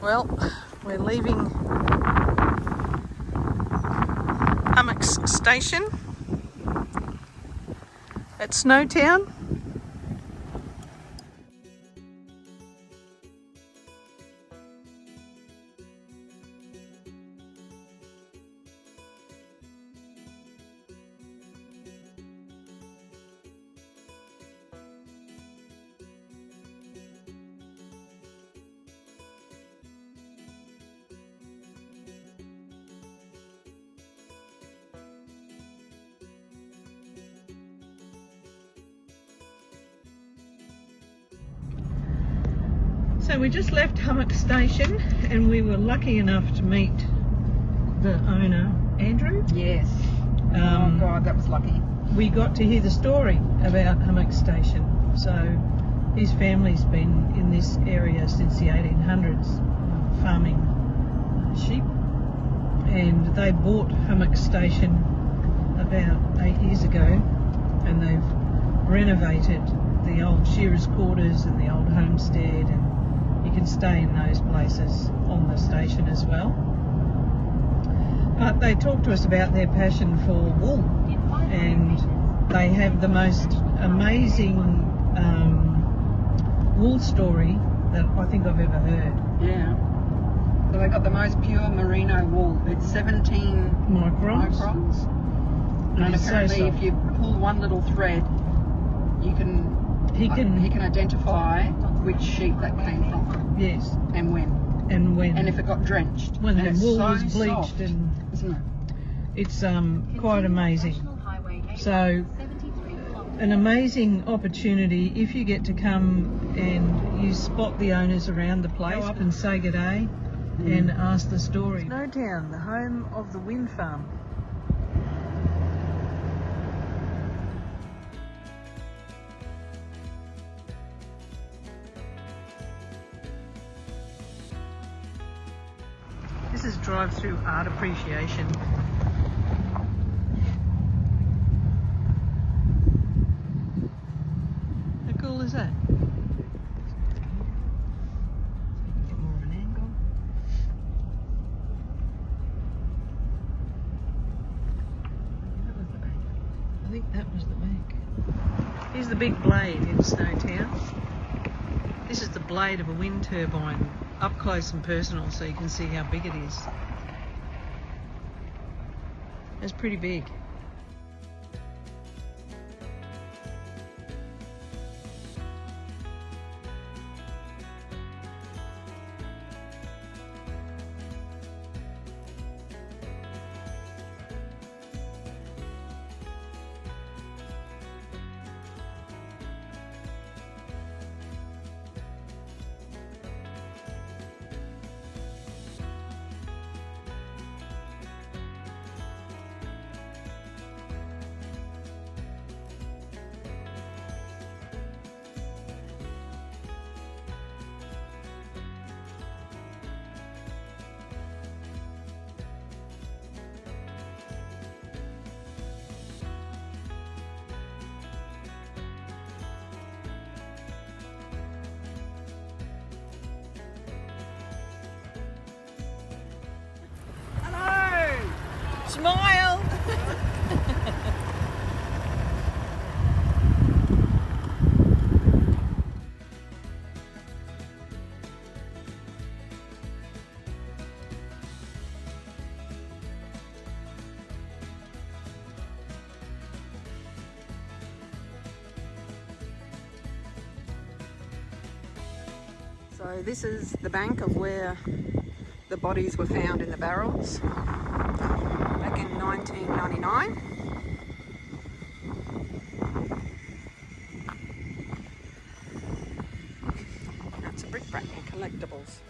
Well, we're leaving Hummocks Station at Snowtown. So we just left Hummocks Station and we were lucky enough to meet the owner, Andrew. Yes. Oh God, that was lucky. We got to hear the story about Hummocks Station. So his family's been in this area since the 1800s, farming sheep, and they bought Hummocks Station about 8 years ago, and they've renovated the old shearers' quarters and the old homestead, and you can stay in those places on the station as well. But they talked to us about their passion for wool, and they have the most amazing wool story that I think I've ever heard. Yeah. So they got the most pure merino wool. It's 17 microns. And apparently so if you pull one little thread, he can identify which sheep that came from. Yes. And when. And if it got drenched. When and the wool so was bleached, soft, isn't it? It's quite amazing. So an amazing opportunity if you get to come and you spot the owners around the place. Go up and say good day and ask the story. Snowtown, the home of the wind farm. This is drive-through art appreciation. How cool is that? Get more of an angle. That was the bank. I think that was the bank. Here's the big blade in Snowtown. This is the blade of a wind turbine, up close and personal, so you can see how big it is. It's pretty big. Smile! So this is the bank of where the bodies were found in the barrels back in 1999. That's a bric-brac and collectibles.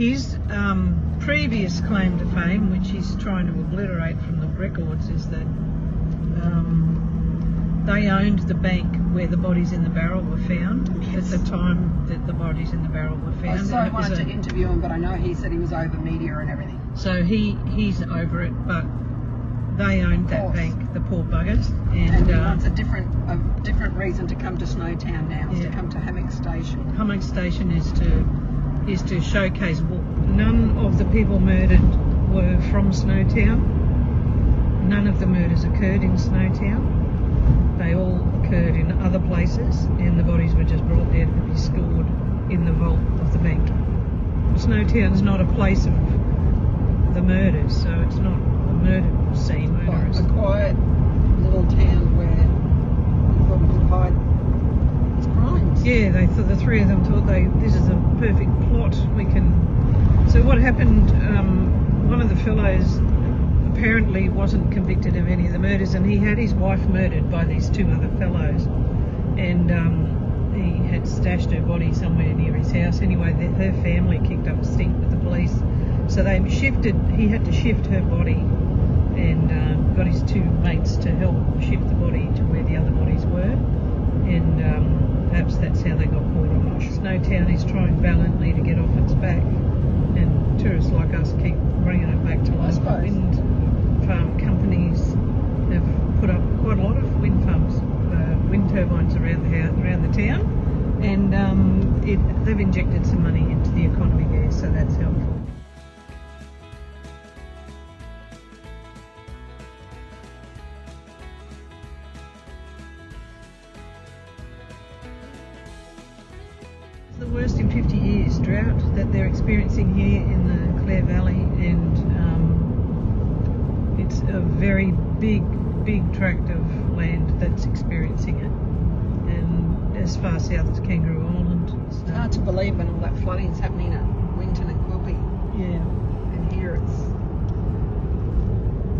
His previous claim to fame, which he's trying to obliterate from the records, is that they owned the bank where the bodies in the barrel were found at the time that the bodies in the barrel were found. I wanted to interview him, but I know he said he was over media and everything. So he's over it, but they owned that bank, the poor buggers. And he wants a different reason to come to Snowtown now, is to come to Hummocks Station. Hummocks Station is to showcase. None of the people murdered were from Snowtown. None of the murders occurred in Snowtown. They all occurred in other places, and the bodies were just brought there to be stored in the vault of the bank. Snowtown's not a place of the murders, so it's not a murder scene. A quiet little town where everybody could hide its crimes. Yeah, the three of them thought this is a perfect plot. So what happened? One of the fellows apparently wasn't convicted of any of the murders, and he had his wife murdered by these two other fellows, and he had stashed her body somewhere near his house. Anyway, her family kicked up a stink with the police, so he had to shift her body, and got his two mates to help shift the body to where the other bodies were, and perhaps that's how they got caught. I'm not sure. Snowtown is trying valiantly to get off its back, and tourists like us keep bringing it back to life. Wind farm companies have put up quite a lot of wind farms, wind turbines around the town, and they've injected some money into the economy there, so that's helpful. The worst in 50 years drought that they're experiencing here in the Clare Valley, and it's a very big tract of land that's experiencing it, and as far south as Kangaroo Island. So it's hard to believe when all that flooding's happening at Winton and Quilpie. Yeah. And here it's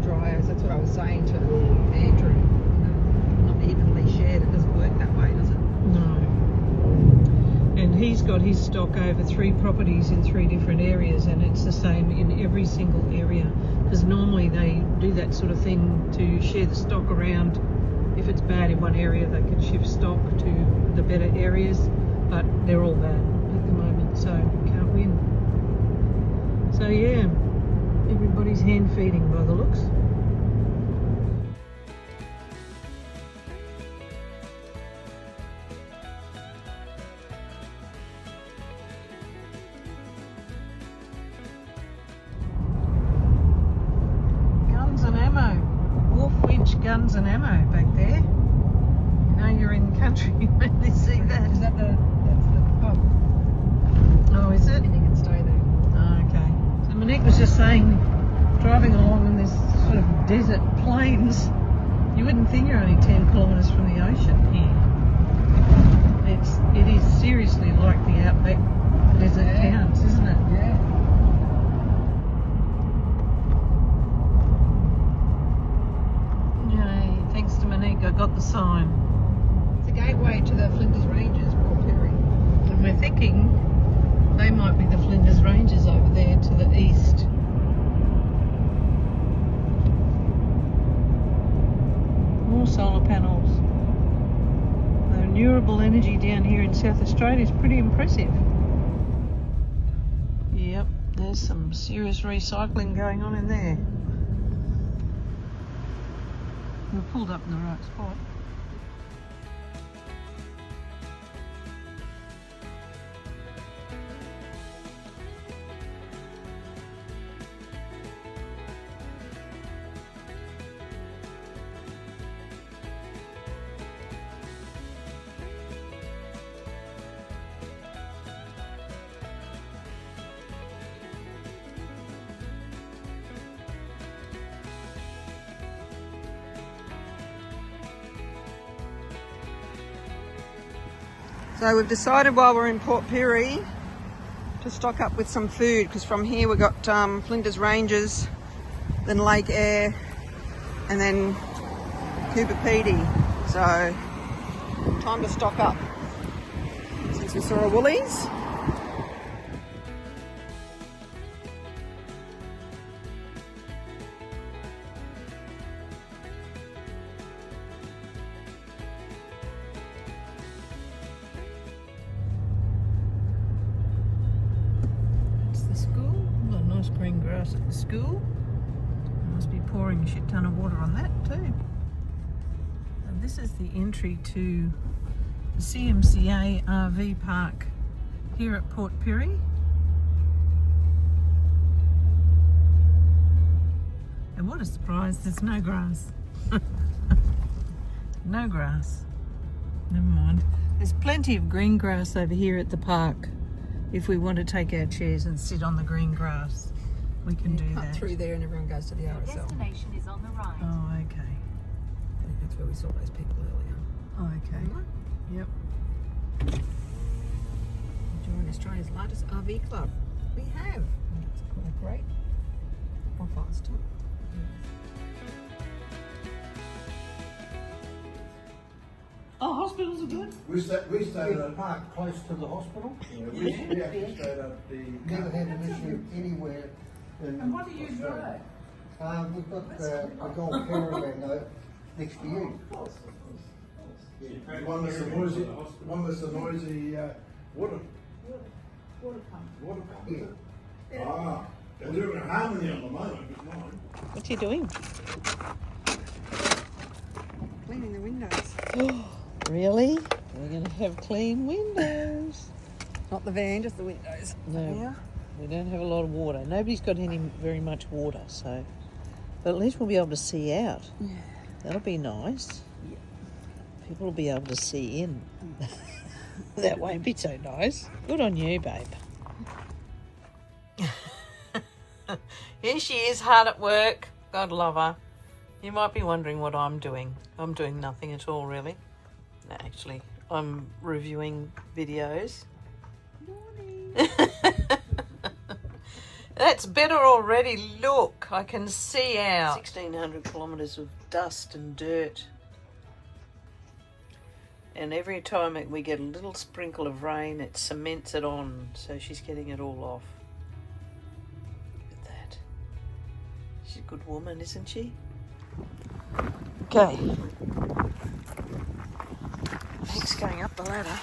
dry as. That's what I was saying to Andrew. Not evenly shared. It doesn't work that way, does it? No. And he's got his stock over 3 properties in 3 different areas, and it's the same in every single area, because normally they do that sort of thing to share the stock around. If it's bad in one area, they can shift stock to the better areas, but they're all bad at the moment, so can't win. So yeah, everybody's hand feeding by the looks. Guns and ammo back there. You know you're in country when they see that. Is that that's the pub? Oh, is it? And you can stay there. Oh, okay. So Monique was just saying, driving along in this sort of desert plains, you wouldn't think you're only 10 kilometres from the ocean here. It is seriously like the outback desert towns, isn't it? Yeah. Thanks to Monique, I got the sign. It's a gateway to the Flinders Ranges, Port Pirie. And we're thinking they might be the Flinders Ranges over there to the east. More solar panels. The renewable energy down here in South Australia is pretty impressive. Yep, there's some serious recycling going on in there. We're pulled up in the right spot. So we've decided while we're in Port Pirie to stock up with some food, because from here we've got Flinders Ranges, then Lake Eyre, and then Hummocks. So time to stock up since we saw a Woolies. nice green grass at the school. Must be pouring a shit ton of water on that too. And this is the entry to the CMCA RV park here at Port Pirie. And what a surprise, there's no grass. No grass. Never mind. There's plenty of green grass over here at the park. If we want to take our chairs and sit on the green grass, we can do Cut that. through there and everyone goes to the RSL. Destination is on the right. Oh, okay. I think that's where we saw those people earlier. Oh, okay. Yep. Join Australia's largest RV club. We have. That's quite great. Or faster. Oh, hospitals are good. We stayed at park close to the hospital. we actually stayed at the Never had an issue anywhere. And what do you drive? We've got a golf caravan though next to you. one that's a noisy water pump. Yeah. Ah, they're doing a harmony at the moment, but mine. What's he doing? Cleaning the windows. Really? We're going to have clean windows. Not the van, just the windows. No, Yeah. we don't have a lot of water. Nobody's got very much water, so. But at least we'll be able to see out. Yeah. That'll be nice. People will be able to see in. That won't be so nice. Good on you, babe. Here she is, hard at work. God love her. You might be wondering what I'm doing. I'm doing nothing at all, really. No, actually, I'm reviewing videos. Morning. That's better already. Look, I can see out. 1,600 kilometres of dust and dirt. And every time we get a little sprinkle of rain, it cements it on. So she's getting it all off. Look at that. She's a good woman, isn't she? Okay. Pink's going up the ladder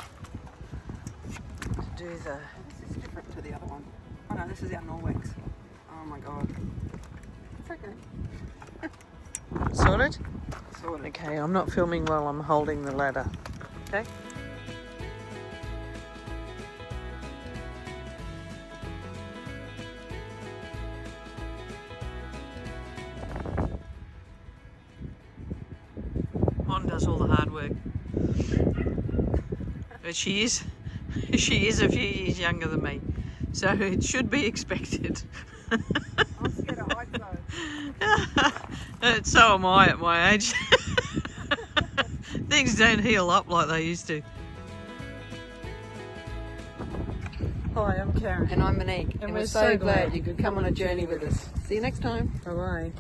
to do the... This is different to the other one. Oh no, this is our Norwex. Oh my god. It's okay. Sorted? Sorted. Okay, I'm not filming while I'm holding the ladder. Okay? Mon does all the hard work. But she is a few years younger than me. So it should be expected. I'm scared of heights though. So am I at my age. Things don't heal up like they used to. Hi, I'm Karen. And I'm Monique. And And we're we're so so glad glad you could come on a journey with us. See you next time. Bye-bye.